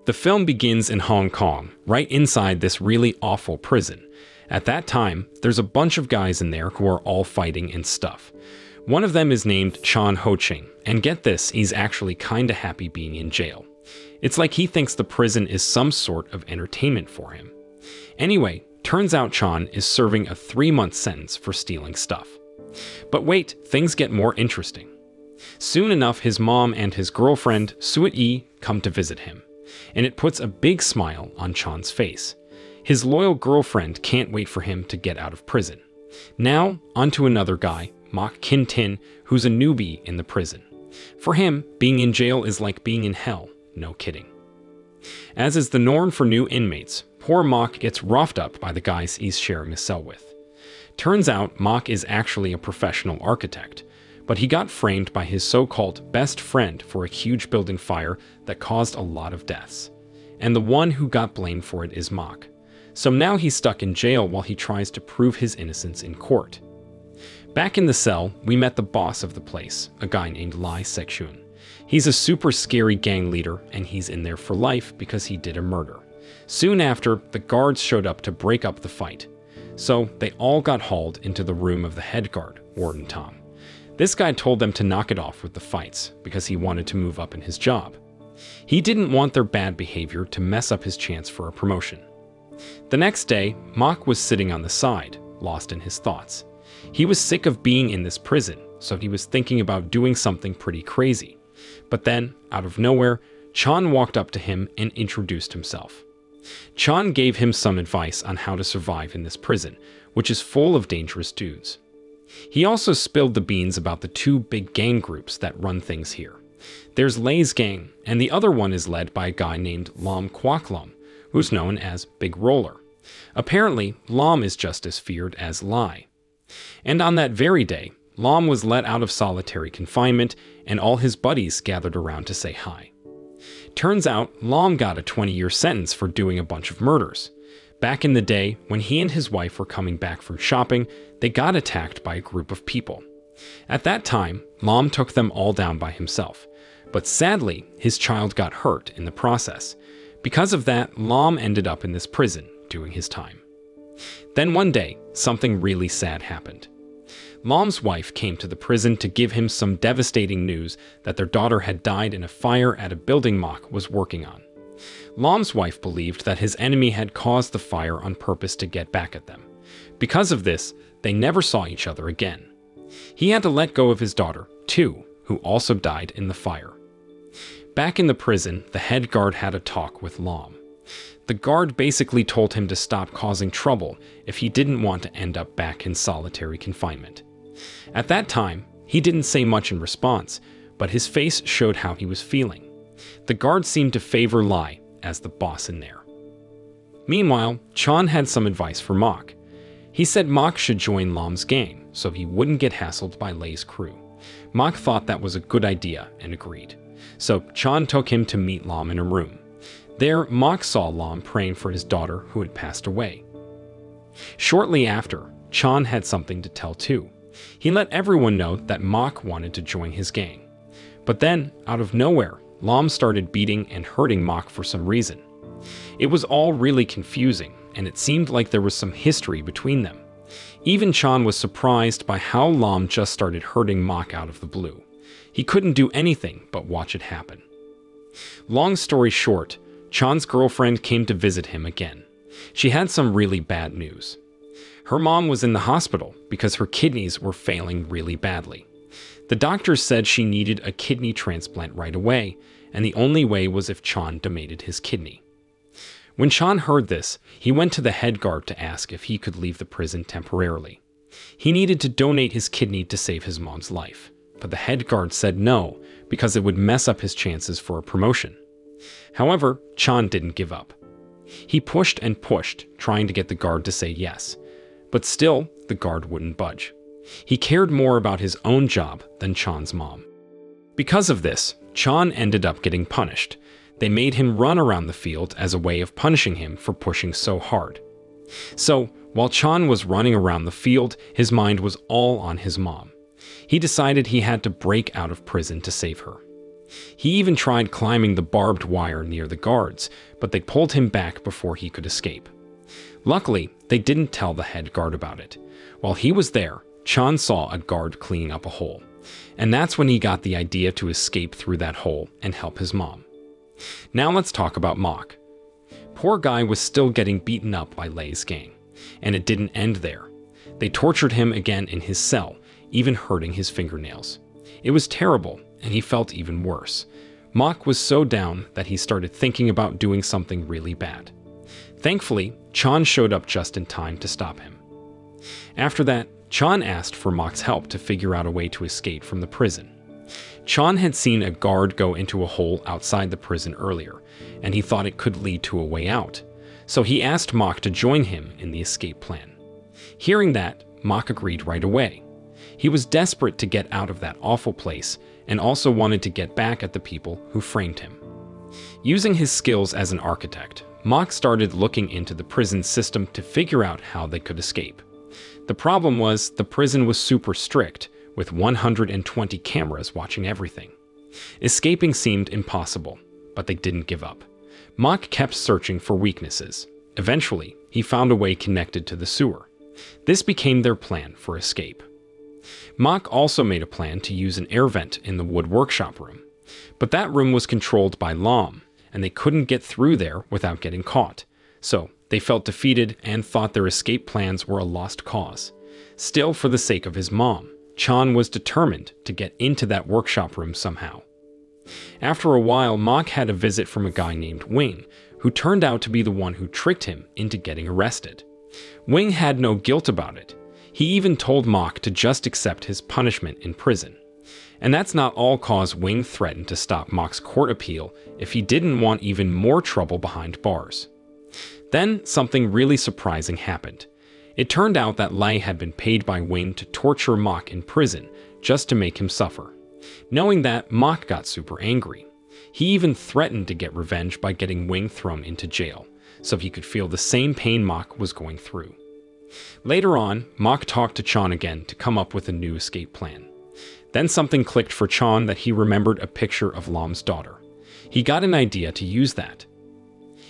The film begins in Hong Kong, right inside this really awful prison. At that time, there's a bunch of guys in there who are all fighting and stuff. One of them is named Chan Ho Ching, and get this, he's actually kinda happy being in jail. It's like he thinks the prison is some sort of entertainment for him. Anyway, turns out Chan is serving a 3-month sentence for stealing stuff. But wait, things get more interesting. Soon enough, his mom and his girlfriend, Suet Yi, come to visit him, and it puts a big smile on Chan's face. His loyal girlfriend can't wait for him to get out of prison. Now, onto another guy, Mak Kin Tin, who's a newbie in the prison. For him, being in jail is like being in hell, no kidding. As is the norm for new inmates, poor Mak gets roughed up by the guys he's sharing a cell with. Turns out Mak is actually a professional architect, but he got framed by his so-called best friend for a huge building fire that caused a lot of deaths. And the one who got blamed for it is Mak. So now he's stuck in jail while he tries to prove his innocence in court. Back in the cell, we met the boss of the place, a guy named Lai Sekshun. He's a super scary gang leader, and he's in there for life because he did a murder. Soon after, the guards showed up to break up the fight. So they all got hauled into the room of the head guard, Warden Tom. This guy told them to knock it off with the fights because he wanted to move up in his job. He didn't want their bad behavior to mess up his chance for a promotion. The next day, Mak was sitting on the side, lost in his thoughts. He was sick of being in this prison, so he was thinking about doing something pretty crazy. But then, out of nowhere, Chan walked up to him and introduced himself. Chan gave him some advice on how to survive in this prison, which is full of dangerous dudes. He also spilled the beans about the 2 big gang groups that run things here. There's Lay's gang, and the other one is led by a guy named Lam Kwak Lam, who's known as Big Roller. Apparently, Lam is just as feared as Lai. And on that very day, Lam was let out of solitary confinement, and all his buddies gathered around to say hi. Turns out, Lam got a 20-year sentence for doing a bunch of murders. Back in the day, when he and his wife were coming back from shopping, they got attacked by a group of people. At that time, Lam took them all down by himself. But sadly, his child got hurt in the process. Because of that, Lam ended up in this prison, doing his time. Then one day, something really sad happened. Lam's wife came to the prison to give him some devastating news that their daughter had died in a fire at a building Mak was working on. Lam's wife believed that his enemy had caused the fire on purpose to get back at them. Because of this, they never saw each other again. He had to let go of his daughter, too, who also died in the fire. Back in the prison, the head guard had a talk with Lam. The guard basically told him to stop causing trouble if he didn't want to end up back in solitary confinement. At that time, he didn't say much in response, but his face showed how he was feeling. The guard seemed to favor Lai as the boss in there. Meanwhile, Chan had some advice for Mak. He said Mak should join Lam's gang so he wouldn't get hassled by Lay's crew. Mak thought that was a good idea and agreed. So Chan took him to meet Lam in a room. There, Mak saw Lam praying for his daughter who had passed away. Shortly after, Chan had something to tell too. He let everyone know that Mak wanted to join his gang. But then, out of nowhere, Lam started beating and hurting Mak for some reason. It was all really confusing, and it seemed like there was some history between them. Even Chan was surprised by how Lam just started hurting Mak out of the blue. He couldn't do anything but watch it happen. Long story short, Chan's girlfriend came to visit him again. She had some really bad news. Her mom was in the hospital because her kidneys were failing really badly. The doctors said she needed a kidney transplant right away, and the only way was if Chan donated his kidney. When Chan heard this, he went to the head guard to ask if he could leave the prison temporarily. He needed to donate his kidney to save his mom's life, but the head guard said no because it would mess up his chances for a promotion. However, Chan didn't give up. He pushed and pushed, trying to get the guard to say yes, but still, the guard wouldn't budge. He cared more about his own job than Chan's mom. Because of this, Chan ended up getting punished. They made him run around the field as a way of punishing him for pushing so hard. So, while Chan was running around the field, his mind was all on his mom. He decided he had to break out of prison to save her. He even tried climbing the barbed wire near the guards, but they pulled him back before he could escape. Luckily, they didn't tell the head guard about it. While he was there, Chan saw a guard cleaning up a hole, and that's when he got the idea to escape through that hole and help his mom. Now let's talk about Mok. Poor guy was still getting beaten up by Lei's gang, and it didn't end there. They tortured him again in his cell, even hurting his fingernails. It was terrible, and he felt even worse. Mok was so down that he started thinking about doing something really bad. Thankfully, Chan showed up just in time to stop him. After that, Chan asked for Mok's help to figure out a way to escape from the prison. Chan had seen a guard go into a hole outside the prison earlier, and he thought it could lead to a way out. So he asked Mok to join him in the escape plan. Hearing that, Mok agreed right away. He was desperate to get out of that awful place and also wanted to get back at the people who framed him. Using his skills as an architect, Mok started looking into the prison system to figure out how they could escape. The problem was the prison was super strict, with 120 cameras watching everything. Escaping seemed impossible, but they didn't give up. Mok kept searching for weaknesses. Eventually, he found a way connected to the sewer. This became their plan for escape. Mok also made a plan to use an air vent in the wood workshop room, but that room was controlled by Lam, and they couldn't get through there without getting caught. So they felt defeated and thought their escape plans were a lost cause. Still, for the sake of his mom, Chan was determined to get into that workshop room somehow. After a while, Mok had a visit from a guy named Wing, who turned out to be the one who tricked him into getting arrested. Wing had no guilt about it. He even told Mok to just accept his punishment in prison. And that's not all, cause Wing threatened to stop Mok's court appeal if he didn't want even more trouble behind bars. Then something really surprising happened. It turned out that Lei had been paid by Wing to torture Mok in prison just to make him suffer. Knowing that, Mok got super angry. He even threatened to get revenge by getting Wing thrown into jail, so he could feel the same pain Mok was going through. Later on, Mok talked to Chan again to come up with a new escape plan. Then something clicked for Chan that he remembered a picture of Lam's daughter. He got an idea to use that.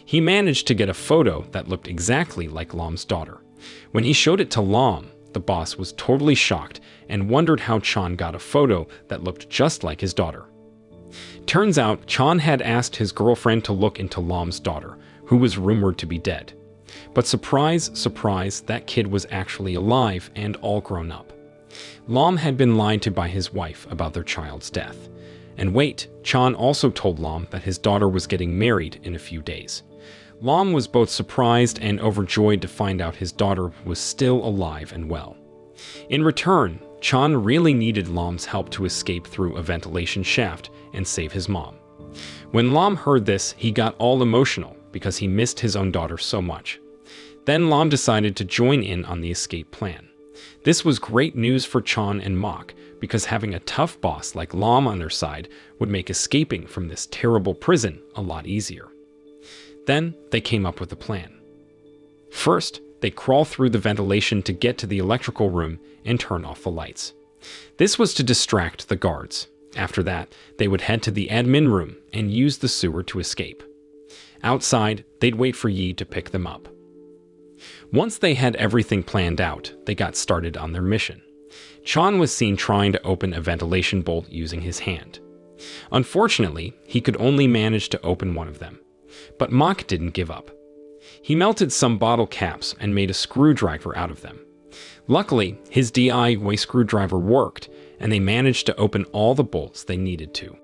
He managed to get a photo that looked exactly like Lam's daughter. When he showed it to Lam, the boss was totally shocked and wondered how Chan got a photo that looked just like his daughter. Turns out, Chan had asked his girlfriend to look into Lam's daughter, who was rumored to be dead. But surprise, surprise, that kid was actually alive and all grown up. Lam had been lied to by his wife about their child's death. And wait, Chan also told Lam that his daughter was getting married in a few days. Lam was both surprised and overjoyed to find out his daughter was still alive and well. In return, Chan really needed Lam's help to escape through a ventilation shaft and save his mom. When Lam heard this, he got all emotional because he missed his own daughter so much. Then Lam decided to join in on the escape plan. This was great news for Chan and Mok, because having a tough boss like Lam on their side would make escaping from this terrible prison a lot easier. Then they came up with a plan. First, they crawl through the ventilation to get to the electrical room and turn off the lights. This was to distract the guards. After that, they would head to the admin room and use the sewer to escape. Outside, they'd wait for Yi to pick them up. Once they had everything planned out, they got started on their mission. Chan was seen trying to open a ventilation bolt using his hand. Unfortunately, he could only manage to open one of them. But Mok didn't give up. He melted some bottle caps and made a screwdriver out of them. Luckily, his DIY screwdriver worked, and they managed to open all the bolts they needed to.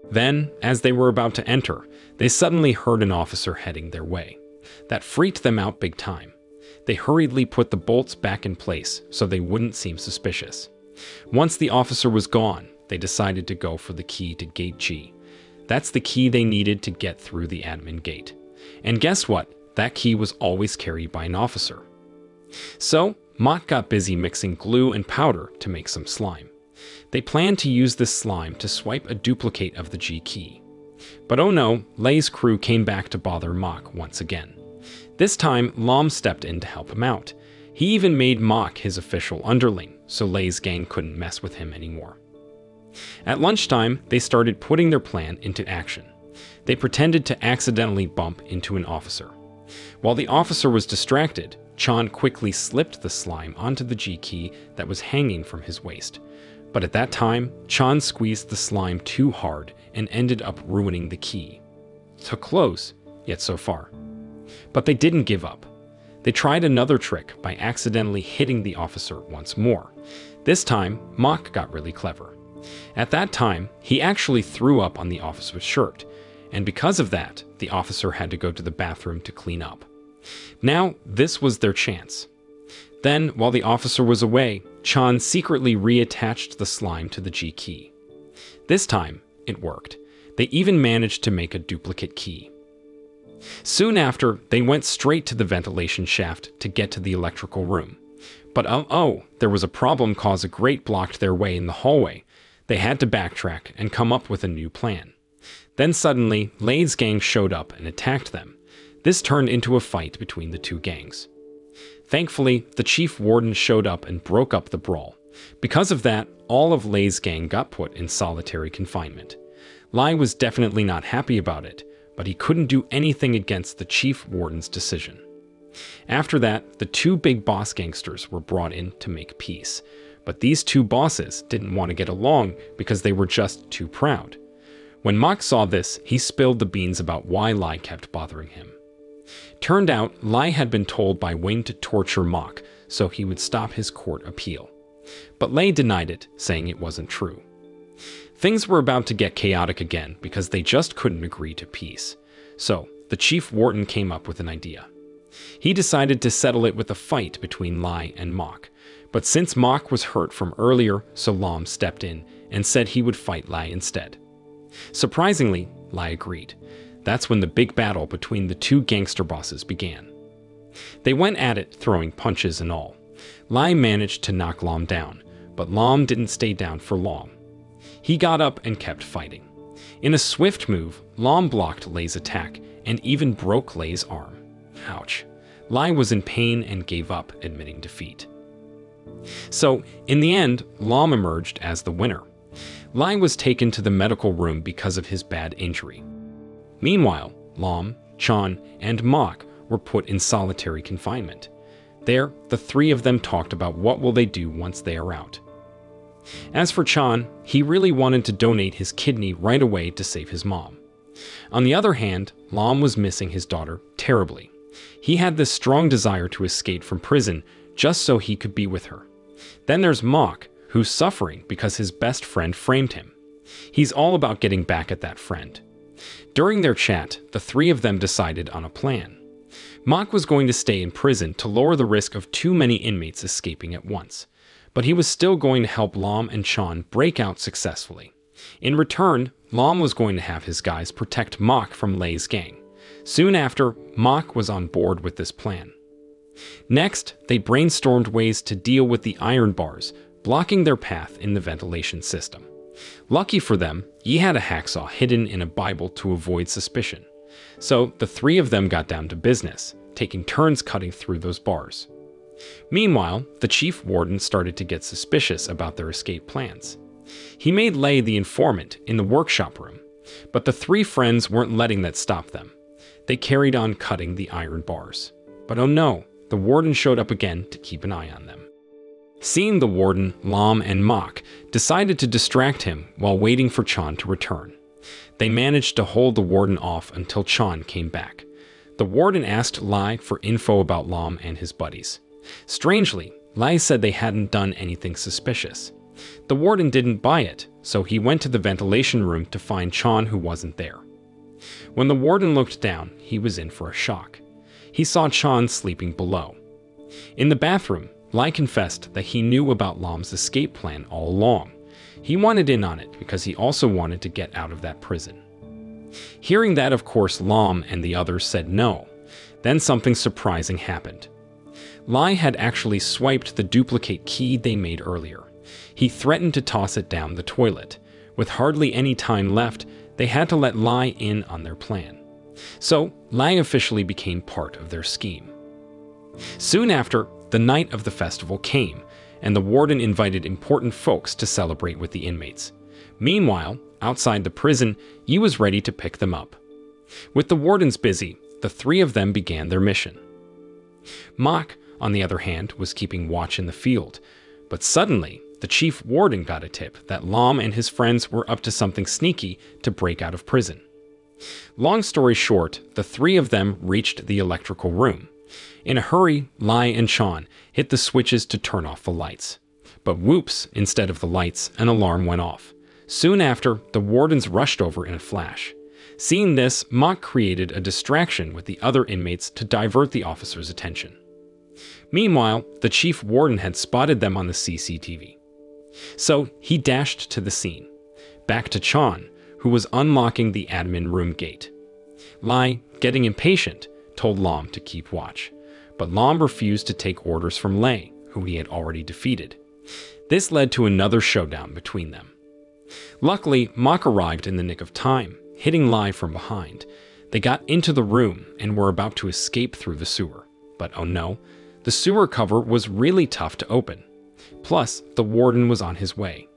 Then, as they were about to enter, they suddenly heard an officer heading their way. That freaked them out big time. They hurriedly put the bolts back in place so they wouldn't seem suspicious. Once the officer was gone, they decided to go for the key to Gate G. That's the key they needed to get through the admin gate. And guess what? That key was always carried by an officer. So, Mok got busy mixing glue and powder to make some slime. They planned to use this slime to swipe a duplicate of the G key. But oh no, Lei's crew came back to bother Mok once again. This time, Lam stepped in to help him out. He even made Mok his official underling, so Lei's gang couldn't mess with him anymore. At lunchtime, they started putting their plan into action. They pretended to accidentally bump into an officer. While the officer was distracted, Chan quickly slipped the slime onto the G key that was hanging from his waist. But at that time, Chan squeezed the slime too hard and ended up ruining the key. So close, yet so far. But they didn't give up. They tried another trick by accidentally hitting the officer once more. This time, Mach got really clever. At that time, he actually threw up on the officer's shirt, and because of that, the officer had to go to the bathroom to clean up. Now, this was their chance. Then, while the officer was away, Chan secretly reattached the slime to the G key. This time, it worked. They even managed to make a duplicate key. Soon after, they went straight to the ventilation shaft to get to the electrical room. But there was a problem caused a grate blocked their way in the hallway. They had to backtrack and come up with a new plan. Then suddenly, Lei's gang showed up and attacked them. This turned into a fight between the two gangs. Thankfully, the chief warden showed up and broke up the brawl. Because of that, all of Lei's gang got put in solitary confinement. Lei was definitely not happy about it, but he couldn't do anything against the chief warden's decision. After that, the two big boss gangsters were brought in to make peace. But these two bosses didn't want to get along because they were just too proud. When Mach saw this, he spilled the beans about why Lei kept bothering him. Turned out, Lei had been told by Wing to torture Mach so he would stop his court appeal. But Lei denied it, saying it wasn't true. Things were about to get chaotic again because they just couldn't agree to peace. So, the chief warden came up with an idea. He decided to settle it with a fight between Lei and Mach. But since Mach was hurt from earlier, so Lam stepped in and said he would fight Lei instead. Surprisingly, Lei agreed. That's when the big battle between the two gangster bosses began. They went at it, throwing punches and all. Lei managed to knock Lam down, but Lam didn't stay down for long. He got up and kept fighting. In a swift move, Lam blocked Lei's attack and even broke Lei's arm. Ouch. Lei was in pain and gave up, admitting defeat. So, in the end, Lam emerged as the winner. Lei was taken to the medical room because of his bad injury. Meanwhile, Lam, Chan, and Mach were put in solitary confinement. There, the three of them talked about what will they do once they are out. As for Chan, he really wanted to donate his kidney right away to save his mom. On the other hand, Lam was missing his daughter terribly. He had this strong desire to escape from prison just so he could be with her. Then there's Mach, who's suffering because his best friend framed him. He's all about getting back at that friend. During their chat, the three of them decided on a plan. Mach was going to stay in prison to lower the risk of too many inmates escaping at once, but he was still going to help Lam and Chan break out successfully. In return, Lam was going to have his guys protect Mach from Lei's gang. Soon after, Mach was on board with this plan. Next, they brainstormed ways to deal with the iron bars, blocking their path in the ventilation system. Lucky for them, Yi had a hacksaw hidden in a Bible to avoid suspicion. So the three of them got down to business, taking turns cutting through those bars. Meanwhile, the chief warden started to get suspicious about their escape plans. He made Lei the informant in the workshop room, but the three friends weren't letting that stop them. They carried on cutting the iron bars. But oh no, the warden showed up again to keep an eye on them. Seeing the warden, Lam and Mach decided to distract him while waiting for Chan to return. They managed to hold the warden off until Chan came back. The warden asked Lei for info about Lam and his buddies. Strangely, Lei said they hadn't done anything suspicious. The warden didn't buy it, so he went to the ventilation room to find Chan, who wasn't there. When the warden looked down, he was in for a shock. He saw Chan sleeping below. In the bathroom, Lei confessed that he knew about Lam's escape plan all along. He wanted in on it because he also wanted to get out of that prison. Hearing that, of course, Lam and the others said no. Then something surprising happened. Lei had actually swiped the duplicate key they made earlier. He threatened to toss it down the toilet. With hardly any time left, they had to let Lei in on their plan. So, Lei officially became part of their scheme. Soon after, the night of the festival came, and the warden invited important folks to celebrate with the inmates. Meanwhile, outside the prison, Yi was ready to pick them up. With the wardens busy, the three of them began their mission. Mok, on the other hand, was keeping watch in the field, but suddenly, the chief warden got a tip that Lam and his friends were up to something sneaky to break out of prison. Long story short, the three of them reached the electrical room. In a hurry, Lai and Chan hit the switches to turn off the lights. But whoops, instead of the lights, an alarm went off. Soon after, the wardens rushed over in a flash. Seeing this, Mok created a distraction with the other inmates to divert the officers' attention. Meanwhile, the chief warden had spotted them on the CCTV. So he dashed to the scene. Back to Chan, who was unlocking the admin room gate. Lai, getting impatient, told Lam to keep watch, but Lam refused to take orders from Lei, who he had already defeated. This led to another showdown between them. Luckily, Mok arrived in the nick of time, hitting Lai from behind. They got into the room and were about to escape through the sewer. But oh no, the sewer cover was really tough to open. Plus, the warden was on his way.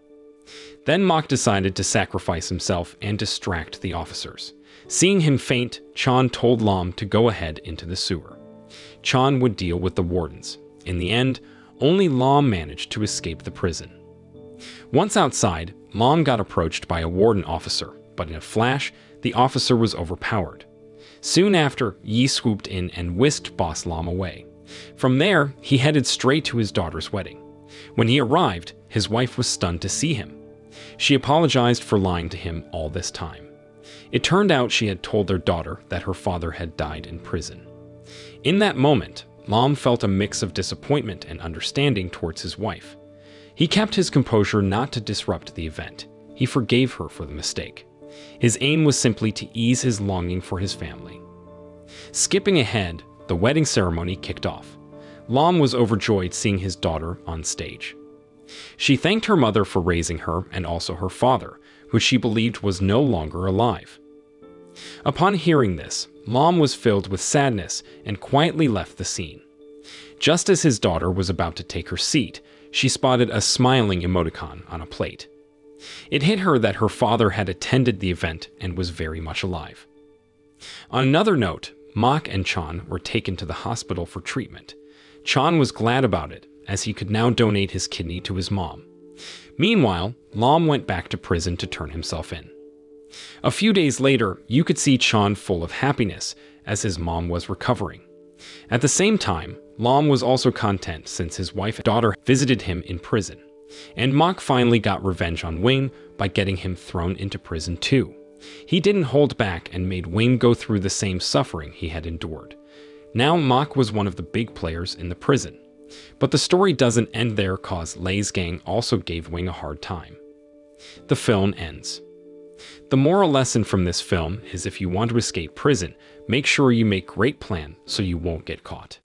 Then Mok decided to sacrifice himself and distract the officers. Seeing him faint, Chan told Lam to go ahead into the sewer. Chan would deal with the wardens. In the end, only Lam managed to escape the prison. Once outside, Lam got approached by a warden officer, but in a flash, the officer was overpowered. Soon after, Yi swooped in and whisked Boss Lam away. From there, he headed straight to his daughter's wedding. When he arrived, his wife was stunned to see him. She apologized for lying to him all this time. It turned out she had told their daughter that her father had died in prison. In that moment, Lam felt a mix of disappointment and understanding towards his wife. He kept his composure not to disrupt the event. He forgave her for the mistake. His aim was simply to ease his longing for his family. Skipping ahead, the wedding ceremony kicked off. Lam was overjoyed seeing his daughter on stage. She thanked her mother for raising her and also her father, who she believed was no longer alive. Upon hearing this, Lam was filled with sadness and quietly left the scene. Just as his daughter was about to take her seat, she spotted a smiling emoticon on a plate. It hit her that her father had attended the event and was very much alive. On another note, Mok and Chan were taken to the hospital for treatment. Chan was glad about it, as he could now donate his kidney to his mom. Meanwhile, Lam went back to prison to turn himself in. A few days later, you could see Chan full of happiness as his mom was recovering. At the same time, Lam was also content since his wife and daughter visited him in prison. And Mok finally got revenge on Wing by getting him thrown into prison too. He didn't hold back and made Wing go through the same suffering he had endured. Now Mok was one of the big players in the prison. But the story doesn't end there cause Lei's gang also gave Wing a hard time. The film ends. The moral lesson from this film is if you want to escape prison, make sure you make great plan so you won't get caught.